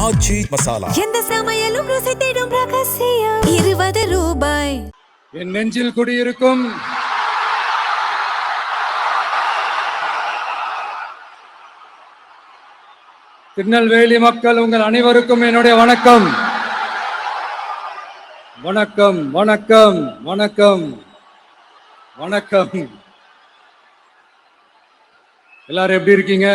ஆச்சி மசாலா. எந்த சமையலும் ருசி தேடும் ரகசியம் 20 ரூபாய். என் நெஞ்சில் குடியிருக்கும் திருநெல்வேலி மக்கள் உங்கள் அனைவருக்கும் என்னுடைய வணக்கம். வணக்கம் வணக்கம் வணக்கம் வணக்கம். எல்லாரும் எப்படி இருக்கீங்க?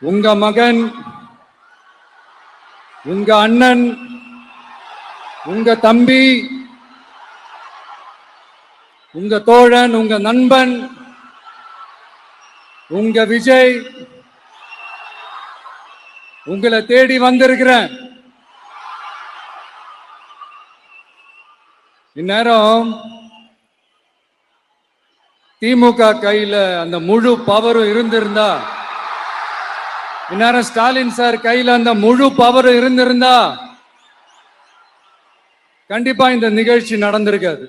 உங்க மகன், உங்க அண்ணன், உங்க தம்பி, உங்க தோழன், உங்க நண்பன், உங்க விஜய் உங்களை தேடி வந்திருக்கிறேன். இந்நேரம் திமுக கையில அந்த முழு பவரும் இருந்திருந்தா, இந்நேரம் ஸ்டாலின் சார் கையில அந்த முழு பவரும் இருந்திருந்தா கண்டிப்பா இந்த நிகழ்ச்சி நடந்திருக்காது.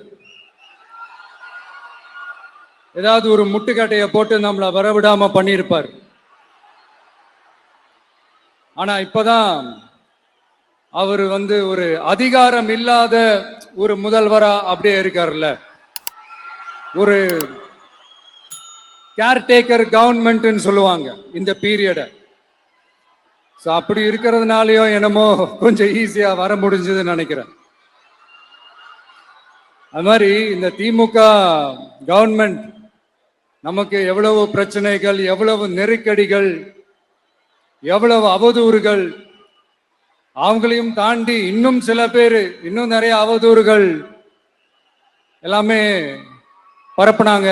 ஏதாவது ஒரு முட்டுக்கட்டையை போட்டு நம்மளை வரவிடாம பண்ணியிருப்பார். ஆனா இப்பதான் அவர் ஒரு அதிகாரம் இல்லாத ஒரு முதல்வரா அப்படியே இருக்காருல்ல, ஒரு கேர்டேக்கர் கவர்மெண்ட் சொல்லுவாங்க இந்த பீரியட. அப்படி இருக்கிறதுனாலயோ என்னமோ கொஞ்சம் ஈஸியா வர முடிஞ்சதுன்னு நினைக்கிறேன். அது மாதிரி இந்த திமுக கவர்மெண்ட் நமக்கு எவ்வளவு பிரச்சனைகள், எவ்வளவு நெருக்கடிகள், எவ்வளவு அவதூறுகள், அவங்களையும் தாண்டி இன்னும் சில பேர் இன்னும் நிறைய அவதூறுகள் எல்லாமே பரப்புனாங்க.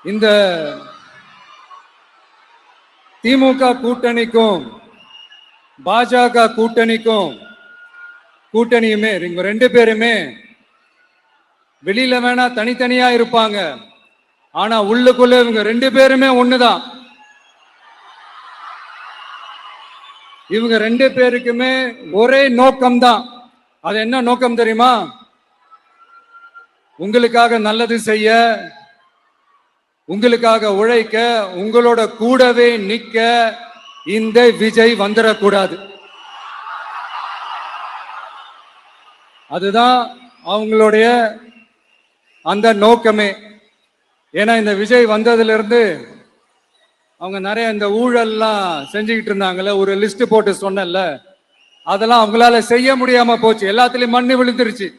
இந்த திமுக கூட்டணிக்கும் பாஜக கூட்டணியுமே இவங்க ரெண்டு பேருமே வெளியில வேணா தனித்தனியா இருப்பாங்க, ஆனா உள்ளுக்குள்ள இவங்க ரெண்டு பேருமே ஒண்ணுதான். இவங்க ரெண்டு பேருக்குமே ஒரே நோக்கம் தான். அது என்ன நோக்கம் தெரியுமா? உங்களுக்காக நல்லது செய்ய, உங்களுக்காக உழைக்க, உங்களோட கூடவே நிக்க இந்த விஜய் வந்துடக்கூடாது. அதுதான் அவங்களுடைய அந்த நோக்கமே. ஏன்னா இந்த விஜய் வந்ததுல இருந்து அவங்க நிறைய இந்த ஊழல்லாம் செஞ்சுக்கிட்டு இருந்தாங்கல்ல, ஒரு லிஸ்ட் போட்டு சொன்னல, அதெல்லாம் அவங்களால செய்ய முடியாம போச்சு. எல்லாத்துலயும் மண்ணு விழுந்துருச்சு.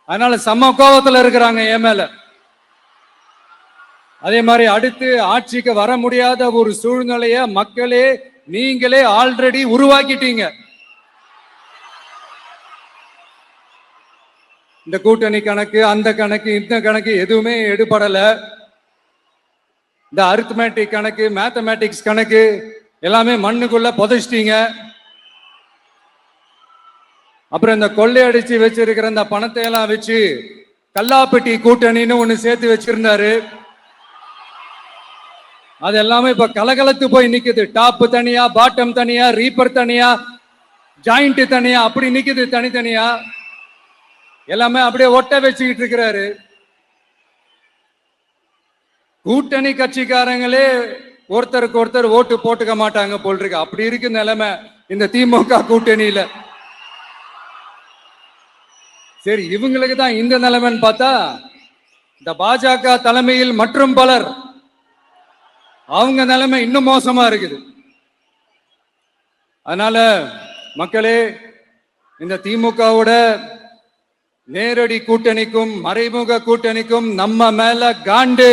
அதனால சம கோபத்துல இருக்கிறாங்க என் மேல. அதே மாதிரி அடுத்து ஆட்சிக்கு வர முடியாத ஒரு சூழ்நிலைய மக்களே நீங்களே ஆல்ரெடி உருவாக்கிட்டீங்க. இந்த கூட்டணி கணக்கு, அந்த கணக்கு, இந்த கணக்கு எதுவுமே எடுபடல. இந்த அரித்மேட்டிக் கணக்கு, மேத்தமேட்டிக்ஸ் கணக்கு எல்லாமே மண்ணுக்குள்ள புதைச்சிட்டீங்க. அப்புறம் இந்த கொள்ளையடிச்சு வச்சிருக்கிற இந்த பணத்தை எல்லாம் வச்சு கல்லாப்பட்டி கூட்டணின்னு ஒண்ணு சேர்த்து வச்சிருந்தாரு. அது எல்லாமே இப்ப கலகலத்து போய் நிக்குது. டாப் தனியா, பாட்டம் தனியா, ரீப்பர் தனியா, ஜாயிண்ட் தனியா, அப்படி நிக்குது தனித்தனியா. எல்லாமே அப்படியே ஒட்ட வச்சுக்கிட்டு இருக்கிறாரு. கூட்டணி கட்சிக்காரங்களே ஒருத்தருக்கு ஒருத்தர் ஓட்டு போட்டுக்க மாட்டாங்க போல் இருக்கு. அப்படி இருக்கு நிலைமை இந்த திமுக கூட்டணியில. சரி, இவங்களுக்கு தான் இந்த நிலைமைன்னு பார்த்தா இந்த பாஜக தலைமையில் மற்றும் பலர் அவங்க நிலைமை இன்னும் மோசமா இருக்குது. அதனால மக்களே, இந்த திமுகவோட நேரடி கூட்டணிக்கும் மறைமுக கூட்டணிக்கும் நம்ம மேல காண்டு.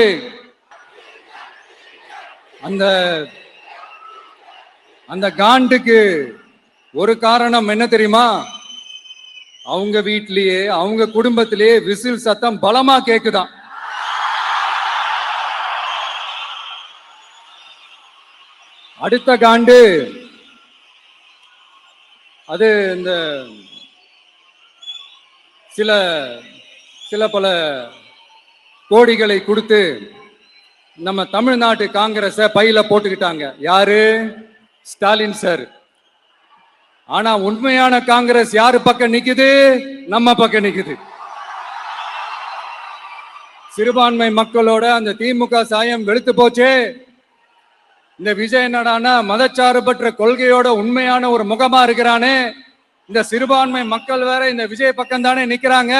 அந்த காண்டுக்கு ஒரு காரணம் என்ன தெரியுமா? அவங்க வீட்லயே, அவங்க குடும்பத்திலேயே விசில் சத்தம் பலமா கேக்குதான். அடுத்த காண்டு அது இந்த சில பல கோடிகளை கொடுத்து நம்ம தமிழ்நாட்டு காங்கிரஸை பையில போட்டுக்கிட்டாங்க. யாரு? ஸ்டாலின் சார். ஆனா உண்மையான காங்கிரஸ் யாரு பக்கம் நிக்குது? நம்ம பக்கம் நிக்குது. சிறுபான்மை மக்களோட அந்த திமுக சாயம் வெளுத்து போச்சே. இந்த விஜய் என்னடானா மதச்சார்பற்ற கொள்கையோட உண்மையான ஒரு முகமா இருக்கிறானே, இந்த சிறுபான்மை மக்கள் வேற இந்த விஜய் பக்கம் தானே நிக்கிறாங்க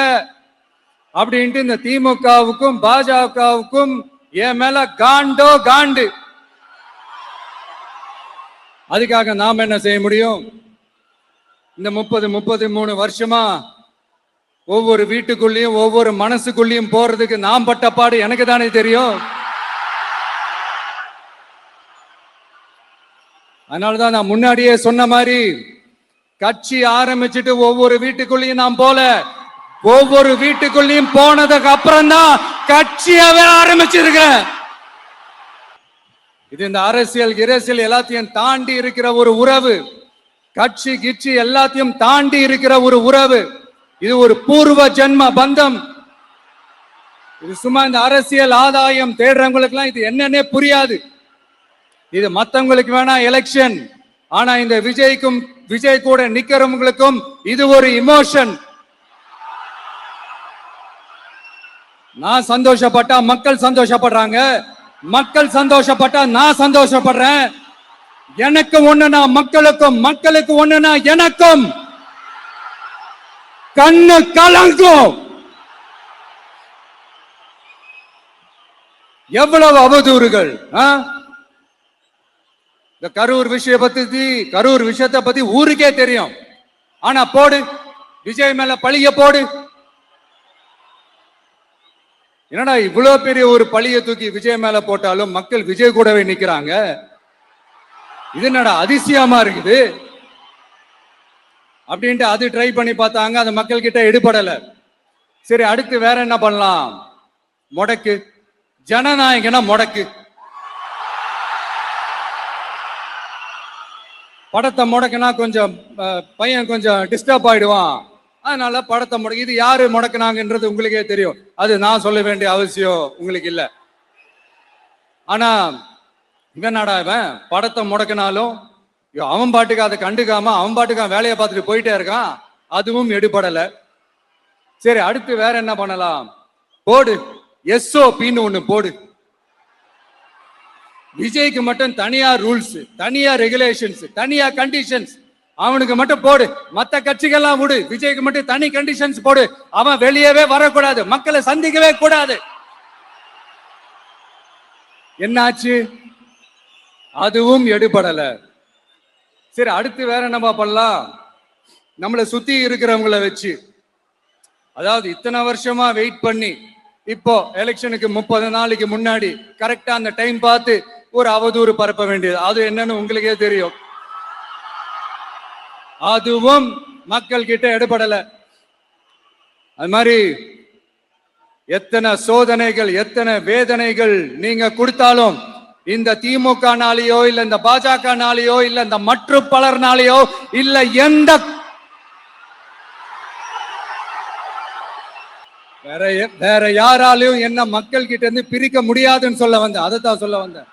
அப்படின்ட்டு இந்த திமுகவுக்கும் பாஜகவுக்கும் என் மேல காண்டோ காண்டு. அதுக்காக நாம என்ன செய்ய முடியும்? இந்த 33 வருஷமா ஒவ்வொரு வீட்டுக்குள்ளேயும் ஒவ்வொரு மனசுக்குள்ளேயும் போறதுக்கு நாம் பட்ட பாடு எனக்கு தானே தெரியும். அதனாலதான் நான் முன்னாடியே சொன்ன மாதிரி கட்சி ஆரம்பிச்சுட்டு ஒவ்வொரு வீட்டுக்குள்ளேயும் நாம் போல, ஒவ்வொரு வீட்டுக்குள்ளேயும் போனதுக்கு அப்புறம் தான் கட்சியாவே ஆரம்பிச்சிருக்கேன். இது இந்த அரசியல் எல்லாத்தையும் தாண்டி இருக்கிற ஒரு உறவு, கட்சி கிட்சி எல்லாத்தையும் தாண்டி இருக்கிற ஒரு உறவு. இது ஒரு பூர்வ ஜென்ம பந்தம். இது சும்மா இந்த அரசியல் ஆதாயம் தேடுறவங்களுக்கு எல்லாம் இது என்னன்னே புரியாது. இது மத்தவங்களுக்கு வேணா எலெக்ஷன், ஆனா இந்த விஜய் கூட நிக்கிறவங்களுக்கும் இது ஒரு இமோஷன். நான் சந்தோஷப்பட்டா மக்கள் சந்தோஷப்படுறாங்க, மக்கள் சந்தோஷப்பட்டா நான் சந்தோஷப்படுறேன். எனக்கு ஒண்ணுனா மக்களுக்கும், மக்களுக்கு ஒண்ணுனா எனக்கும் கண்ணு கலங்கும். எவ்வளவு அவதூறுகள்! இந்த கரூர் விஷயத்தை பத்தி ஊருக்கே தெரியும். ஆனா போடு, விஜய் மேல பழிய போடு. என்னடா இவ்வளவு பெரிய ஒரு பழிய தூக்கி விஜய் மேல போட்டாலும் மக்கள் விஜய் கூடவே நிக்கிறாங்க. இது என்னடா அதிசயமா இருக்குது அப்படின்ட்டு அது ட்ரை பண்ணி பார்த்தாங்க. அது மக்கள் கிட்ட எடுபடல. சரி, அடுத்து வேற என்ன பண்ணலாம்? முடக்கு, ஜனநாயகனா முடக்கு. படத்தை முடக்குனா கொஞ்சம் பையன் கொஞ்சம் டிஸ்டர்ப் ஆயிடுவான். அதனால படத்தை முடக்கு. இது யாரு முடக்குனாங்கன்றது உங்களுக்கே தெரியும். அது நான் சொல்ல வேண்டிய அவசியம் உங்களுக்கு இல்லை. ஆனா இவனாடா இவன் படத்தை முடக்கினாலும் அவன் பாட்டுக்கு அதை கண்டுக்காம அவன் பாட்டுக்கு வேலையை பார்த்துட்டு போயிட்டே இருக்கான். அதுவும் எடுபடல. சரி, அடுத்து வேற என்ன பண்ணலாம்? போடு, SOPன்னு ஒண்ணு போடு. விஜய்க்கு மட்டும் தனியா ரூல்ஸ், தனியா ரெகுலேஷன்ஸ், தனியா கண்டிஷன்ஸ் அவனுக்கு மட்டும் போடு. மத்த கட்சிகள்லாம் விடு, விஜய்க்கு மட்டும் தனி கண்டிஷன்ஸ் போடு. அவன் வெளியவே வரக்கூடாது, மக்களை சந்திக்கவே கூடாது. என்னாச்சு? அதுவும் எடுபடல. சரி, அடுத்து வேற என்ன பண்ணலாம்? நம்மளை சுத்தி இருக்கிறவங்கள வச்சு, அதாவது இத்தனை வருஷமா வெயிட் பண்ணி இப்போ எலெக்ஷனுக்கு 30 நாளைக்கு முன்னாடி கரெக்டா அந்த டைம் பார்த்து ஒரு அவதூறு பரப்ப வேண்டியது. அது என்னன்னு உங்களுக்கே தெரியும். அதுவும் மக்கள் கிட்ட எடுபடல. அது மாதிரி எத்தனை சோதனைகள், எத்தனை வேதனைகள் நீங்க கொடுத்தாலும் இந்த திமுகனாலேயோ இல்ல இந்த பாஜகனாலேயோ இல்ல இந்த மற்றும் பலர்னாலேயோ இல்ல எந்த வேற யாராலையும் என்ன மக்கள் கிட்ட இருந்து பிரிக்க முடியாதுன்னு சொல்ல வந்தேன். அதைத்தான் சொல்ல வந்தேன்.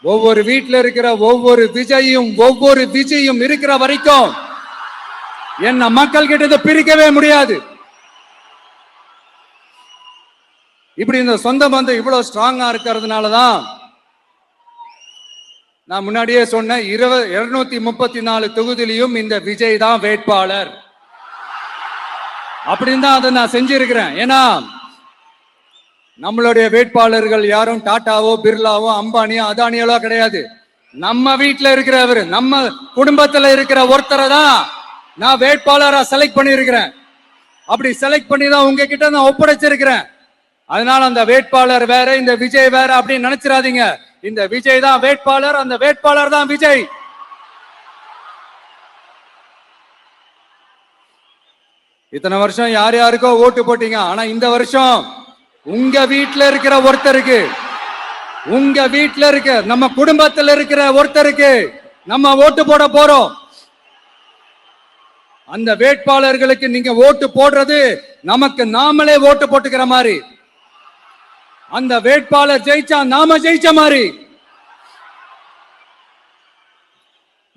ஒவ்வொரு வீட்டுல இருக்கிற ஒவ்வொரு விஜயும் இருக்கிற வரைக்கும் என்ன மக்கள் கிட்ட இருந்து பிரிக்கவே முடியாது. இப்படி இந்த சொந்த பந்தம் இவ்வளவு ஸ்ட்ராங்கா இருக்கிறதுனாலதான் நான் முன்னாடியே சொன்னேன், 234 தொகுதியிலையும் இந்த விஜய் தான் வேட்பாளர் அப்படின்னு தான் அதை நான் செஞ்சிருக்கிறேன். ஏன்னா நம்மளுடைய வேட்பாளர்கள் யாரும் டாட்டாவோ பிர்லாவோ அம்பானியோ அதானியோ கிடையாது. நம்ம வீட்டுல இருக்கிறவர், நம்ம குடும்பத்துல இருக்கிற ஒருத்தரை தான் நான் வேட்பாளரா செலக்ட் பண்ணிருக்கிறேன். அப்படி செலக்ட் பண்ணி தான் உங்ககிட்ட நான் ஒப்படைச்சிருக்கிறேன். அதனால அந்த வேட்பாளர் வேற, இந்த விஜய் வேற அப்படின்னு நினைச்சிடாதீங்க. இந்த விஜய் தான் வேட்பாளர், அந்த வேட்பாளர் தான் விஜய். இத்தனை வருஷம் யார் யாருக்கோ ஓட்டு போட்டீங்க. ஆனா இந்த வருஷம் உங்க வீட்டுல இருக்கிற ஒருத்தருக்கு, உங்க வீட்டுல இருக்க நம்ம குடும்பத்துல இருக்கிற ஒருத்தருக்கு நம்ம ஓட்டு போட போறோம். அந்த வேட்பாளர்களுக்கு நீங்க ஓட்டு போடுறது நமக்கு நாமளே ஓட்டு போட்டுக்கிற மாதிரி. அந்த வேட்பாளர் ஜெயிச்சா நாம ஜெயிச்ச மாதிரி.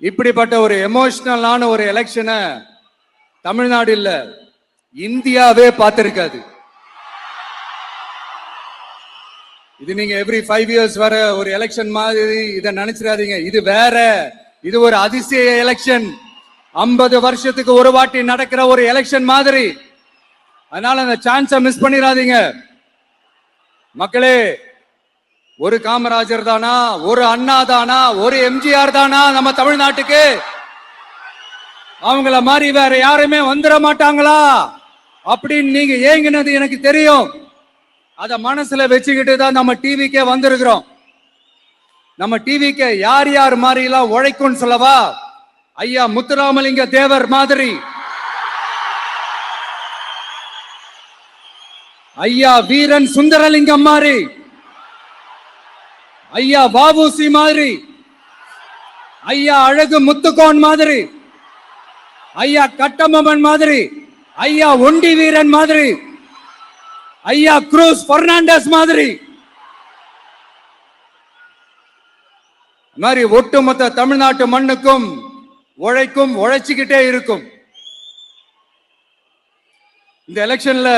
இப்படிப்பட்ட ஒரு எமோஷனலான ஒரு எலெக்ஷனை தமிழ்நாடு இல்ல, இந்தியாவே பார்த்திருக்காது. இது நீங்க எவ்ரி 5 இயர்ஸ் வர ஒரு எலெக்ஷன் மாதிரி இதை நினைச்சிடாதீங்க. இது வேற, இது ஒரு அதிசய எலெக்ஷன். 50 வருஷத்துக்கு ஒரு வாட்டி நடக்கிற ஒரு எலெக்ஷன் மாதிரி. அதனால அந்த சான்ஸை மிஸ் பண்ணிடாதீங்க மக்களே. ஒரு காமராஜர் தானா, ஒரு அண்ணா தானா, ஒரு எம்ஜிஆர் தானா நம்ம தமிழ்நாட்டுக்கு? அவங்கள மாதிரி வேற யாருமே வந்துட மாட்டாங்களா அப்படின்னு நீங்க ஏங்கினது எனக்கு தெரியும். அத மனசுல வச்சுக்கிட்டு தான் நம்ம டிவிக்கே வந்திருக்கிறோம். நம்ம டிவிக்கு யார் யார் மாதிரி எல்லாம் உழைக்கும் சொல்லவா? ஐயா முத்துராமலிங்க தேவர் மாதிரி, ஐயா வீரன் சுந்தரலிங்கம் மாதிரி, ஐயா வாபுசி மாதிரி, ஐயா அழகு முத்துக்கோன் மாதிரி, ஐயா கட்டபொம்மன் மாதிரி, ஐயா ஒண்டி வீரன் மாதிரி, ஐயா குரூஸ் பெர்னாண்டஸ் மாதிரி, மாதிரி ஒட்டுமொத்த தமிழ்நாட்டு மண்ணுக்கும் உழைக்கும், உழைச்சிக்கிட்டே இருக்கும். இந்த எலெக்ஷன்ல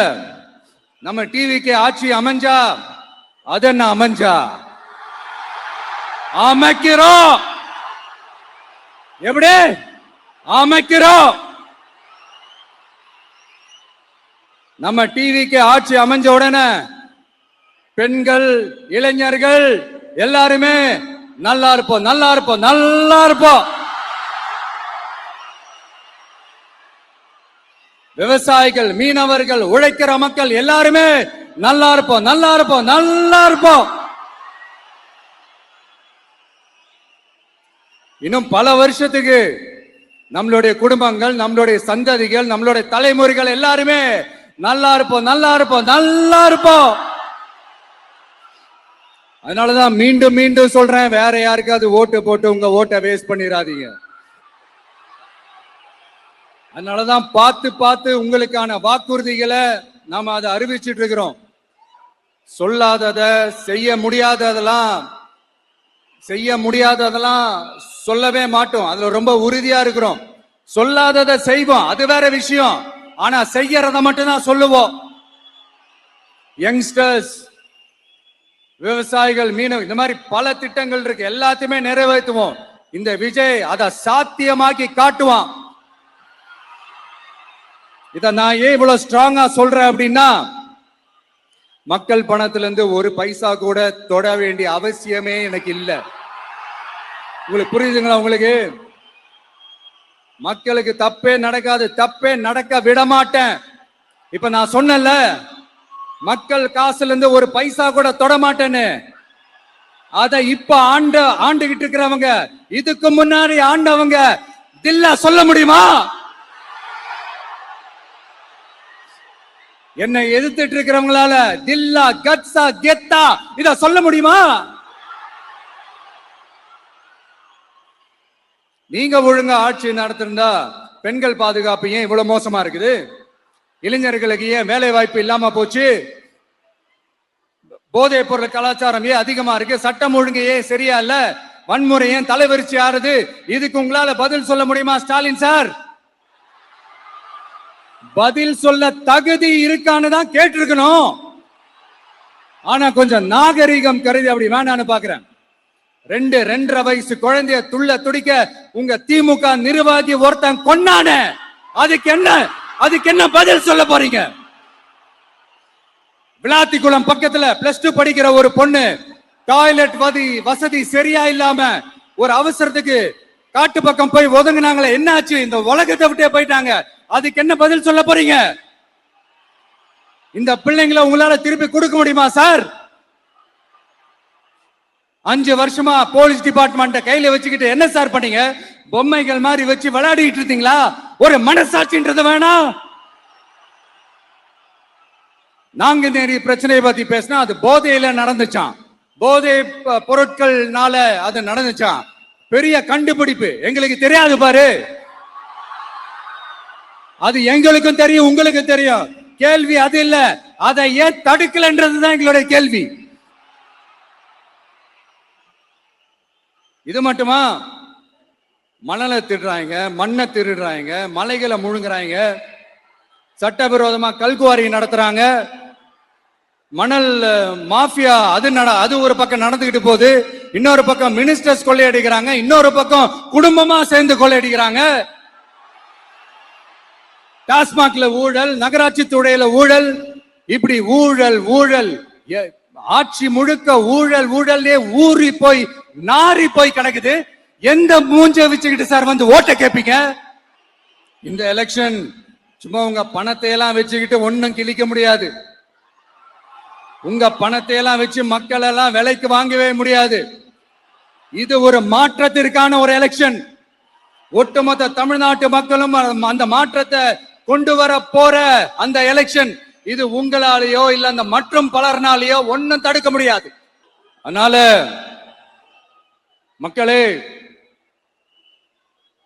நம்ம டிவிக்கு ஆட்சி அமைஞ்சா அது என்ன அமைஞ்சா? அமைக்கிறோம். எப்படி அமைக்கிறோம்? நம்ம டிவிக்கு ஆட்சி அமைஞ்ச உடனே பெண்கள், இளைஞர்கள் எல்லாருமே நல்லா இருப்போம், நல்லா இருப்போம், நல்லா இருப்போம். விவசாயிகள், மீனவர்கள், உழைக்கிற மக்கள் எல்லாருமே நல்லா இருப்போம், நல்லா இருப்போம், நல்லா இருப்போம். இன்னும் பல வருஷத்துக்கு நம்மளுடைய குடும்பங்கள், நம்மளுடைய சந்ததிகள், நம்மளுடைய தலைமுறைகள் எல்லாருமே நல்லா இருப்போம், நல்லா இருப்போம், நல்லா இருப்போம். அதனாலதான் மீண்டும் மீண்டும் சொல்றேன், வேற யாருக்காவது ஓட்டு போட்டு உங்க ஓட்டை வேஸ்ட் பண்ணிடாதீங்க. அதனாலதான் பார்த்து பார்த்து உங்களுக்கான வாக்குறுதிகளை நாம அதை அறிவிச்சிட்டு இருக்கிறோம். சொல்லாதத, செய்ய முடியாததெல்லாம் சொல்லவே மாட்டோம். அதுல ரொம்ப உறுதியா இருக்கிறோம். சொல்லாததை செய்வோம், அது வேற விஷயம். ஆனா செய்யறத மட்டும் தான் சொல்லுவோம். யங்ஸ்டர்ஸ், விவசாயிகள், மீனவ, இந்த மாதிரி பல திட்டங்கள் இருக்கு, எல்லாத்தையுமே நிறைவேற்றுவோம். இந்த விஜய் அதை சாத்தியமாக்கி காட்டுவான். இத நான் ஏன் இவ்வளவு ஸ்ட்ராங்கா சொல்றேன் அப்படின்னா, மக்கள் பணத்திலிருந்து ஒரு பைசா கூட தொட வேண்டிய அவசியமே எனக்கு இல்லை. உங்களுக்கு புரியுதுங்களா? உங்களுக்கு மக்களுக்கு தப்பே நடக்காது, தப்பே நடக்க விட மாட்டேன். இப்ப நான் சொன்னேன்ல, மக்கள் காசுல இருந்து ஒரு பைசா கூட தொட மாட்டேன்னு. அத இப்ப ஆண்டுகிட்டு இருக்கிறவங்க, இதுக்கு முன்னாடி ஆண்டவங்க தில்லா சொல்ல முடியுமா? என்னை எதிர்த்துட்டு இருக்கிறவங்களால தில்லா, கட்ஸா, கெத்தா இத சொல்ல முடியுமா? நீங்க ஒழுங்கா ஆட்சி நடத்திருந்தா பெண்கள் பாதுகாப்பு ஏன் இவ்வளவு மோசமா இருக்குது? இளைஞர்களுக்கு ஏன் வேலை வாய்ப்பு இல்லாம போச்சு? போதைப் பொருள் கலாச்சாரம் ஏன் அதிகமா இருக்கு? சட்டம் ஒழுங்கு ஏன் சரியா இல்ல? வன்முறை ஏன் தலைவரிச்சு ஆறுது? இதுக்கு உங்களால பதில் சொல்ல முடியுமா ஸ்டாலின் சார்? பதில் சொல்ல தகுதி இருக்கான்னு தான் கேட்டிருக்கணும். ஆனா கொஞ்சம் நாகரிகம் கருதி அப்படி வேணான்னு பாக்குறேன். 2.5 வயசு குழந்தைய துள்ள துடிக்க உங்க திமுக நிர்வாகி ஒருத்தன் கொன்னானே, அதுக்கு என்ன பதில் சொல்ல போறீங்க? விளாத்திக்குளம் பக்கத்துல +2 படிக்கிற ஒரு பொண்ணு டாய்லெட் வசதி சரியா இல்லாம ஒரு அவசரத்துக்கு காட்டு பக்கம் போய் ஒதுங்கினாங்களே, என்னாச்சு? இந்த உலகத்தை விட்டே போயிட்டாங்க. அதுக்கு என்ன பதில் சொல்ல போறீங்க? இந்த பிள்ளைங்களை உங்களால திருப்பி கொடுக்க முடியுமா சார்? 5 வருஷமா போலீஸ் டிபார்ட்மெண்ட் கையில வச்சுக்கிட்டு என்ன சார் பண்ணீங்க? பொம்மைகள் மாதிரி வச்சு விளையாடிட்டு இருந்தீங்களா? ஒரு மனசாட்சின்றது வேணாம். நாங்குநேரி பிரச்சனையை பத்தி பேசினா அது போதையில நடந்துச்சான், போதை பொருட்கள்னால அது நடந்துச்சான். பெரிய கண்டுபிடிப்பு, எங்களுக்கு தெரியாது பாரு. அது எங்களுக்கும் தெரியும், உங்களுக்கு தெரியும். கேள்வி அது இல்ல, அதை ஏன் தடுக்கலன்றதுதான் எங்களுடைய கேள்வி. இது மட்டுமா? மணலை திருடுறாங்க, மண்ணை திருடுறாங்க, மலைகளை முழுங்குறாங்க, சட்டவிரோதமா கல்குவாரி நடத்துறாங்க. மணல் மாஃபியா அது ஒரு பக்கம் நடந்துகிட்டு போகுது, இன்னொரு பக்கம் மினிஸ்டர்ஸ் கொள்ளையடிக்கிறாங்க, இன்னொரு பக்கம் குடும்பமா சேர்ந்து கொள்ளையடிக்கிறாங்க. டாஸ்மாக்ல ஊழல், நகராட்சி துறையில ஊழல், இப்படி ஊழல் ஊழல், ஆட்சி முழுக்க ஊழல் ஊழல்லே ஊறி போய் நாரி போய் கிடக்குது. எந்த மூஞ்ச வச்சுக்கிட்டு சார் வந்து ஓட்ட கேட்பீங்க? இந்த எலெக்ஷன் சும்மா உங்க பணத்தை எல்லாம் வச்சுக்கிட்டு ஒன்னும் கிழிக்க முடியாது. உங்க பணத்தை எல்லாம் வச்சு மக்கள் எல்லாம் விலைக்கு வாங்கவே முடியாது. இது ஒரு மாற்றத்திற்கான ஒரு எலெக்ஷன். ஒட்டுமொத்த தமிழ்நாட்டு மக்களும் அந்த மாற்றத்தை கொண்டு வர போற அந்த எலெக்ஷன். இது உங்களாலேயோ இல்ல அந்த மற்றும் பலர்னாலேயோ ஒன்னும் தடுக்க முடியாது. அதனால மக்களே,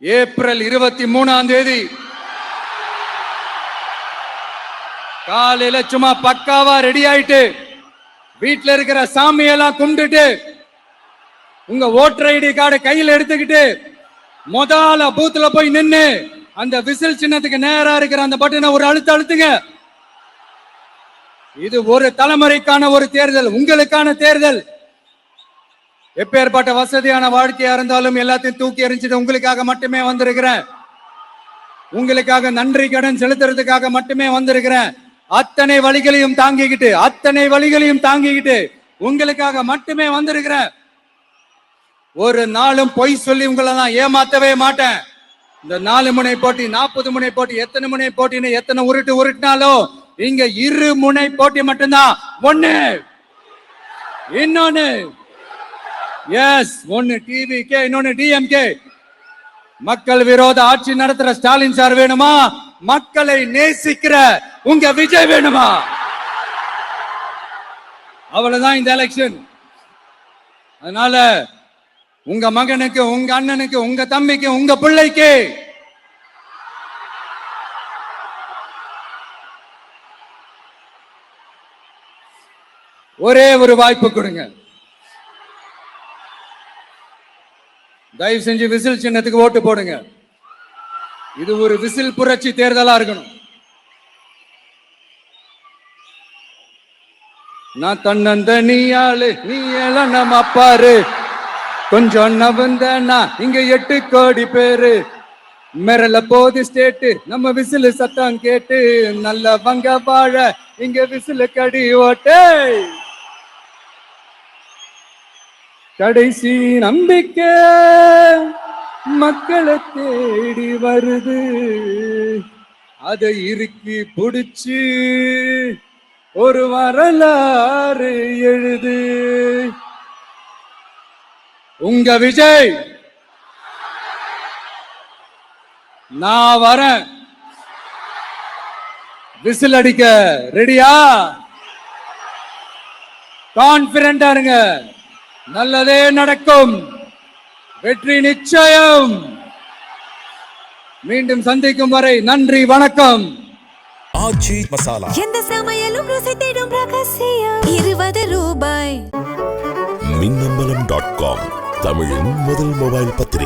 ஏப்ரல் 23ஆம் தேதி காலையில சும்மா பக்காவா ரெடி ஆயிட்டு வீட்டுல இருக்கிற சாமியெல்லாம் கும்பிட்டுட்டு உங்க ஓட்டர் ஐடி கார்டு கையில் எடுத்துக்கிட்டு முதல்ல பூத்துல போய் நின்னு அந்த விசில் சின்னத்துக்கு நேரா இருக்கிற அந்த பட்டனை ஒரு அழுத்துங்க. இது ஒரு தலைமுறைக்கான ஒரு தேர்தல், உங்களுக்கான தேர்தல். எப்பேற்பட்ட வசதியான வாழ்க்கையா இருந்தாலும் எல்லாத்தையும் தூக்கி எறிஞ்சிட்டு உங்களுக்காக மட்டுமே வந்திருக்கிறேன். உங்களுக்காக நன்றி கடன் செலுத்துறதுக்காக மட்டுமே வந்திருக்கிறேன். அத்தனை வழிகளையும் தாங்கிக்கிட்டு உங்களுக்காக மட்டுமே வந்திருக்கிறேன். ஒரு நாளும் பொய் சொல்லி உங்களை நான் ஏமாத்தவே மாட்டேன். இந்த 4 முனை போட்டி, 40 முனை போட்டி, எத்தனை முனை போட்டின்னு எத்தனை உருட்டினாலும் இங்க 2 முனை போட்டி மட்டும்தான். ஒண்ணு, இன்னொன்னு எஸ், ஒன்னு டிவிகே, இன்னொன்னு டிஎம்கே. மக்கள் விரோத ஆட்சி நடத்துற ஸ்டாலின் சார் வேணுமா? மக்களை நேசிக்கிற உங்க விஜய் வேணுமா? அவ்வளவுதான் இந்த எலெக்ஷன். அதனால உங்க மகனுக்கு, உங்க அண்ணனுக்கு, உங்க தம்பிக்கு, உங்க பிள்ளைக்கு ஒரே ஒரு வாய்ப்பு கொடுங்க. தயவு செஞ்சு விசில் சின்னத்துக்கு ஓட்டு போடுங்க. இது ஒரு விசில் புரட்சி தேர்தலா இருக்கணும். நான் தன்னந்த நீயாளு, நீ எல்லாம் நம்ம அப்பாரு, கொஞ்சம் நவந்தனா இங்க 8 கோடி பேரு, மிரள போது ஸ்டேட்டு நம்ம விசில் சத்தம் கேட்டு, நல்ல வங்க வாழ இங்க விசில் கடி ஓட்டே. கடைசி நம்பிக்கை மக்களை தேடி வருது, அதை இறுக்கி புடிச்சு ஒரு வரலாறு எழுது. உங்க விஜய், நான் வரேன். விசில் அடிக்க ரெடியா? கான்பிடண்டா இருங்க, நல்லதே நடக்கும், வெற்றி நிச்சயம். மீண்டும் சந்திக்கும் வரை நன்றி, வணக்கம். ஆச்சி மசாலா, எந்த சமையலும் ருசி தேடும் ரகசியம். 20 ரூபாய். மின்னம்பலம்.com, தமிழின் முதல் மொபைல் பத்திரிகை.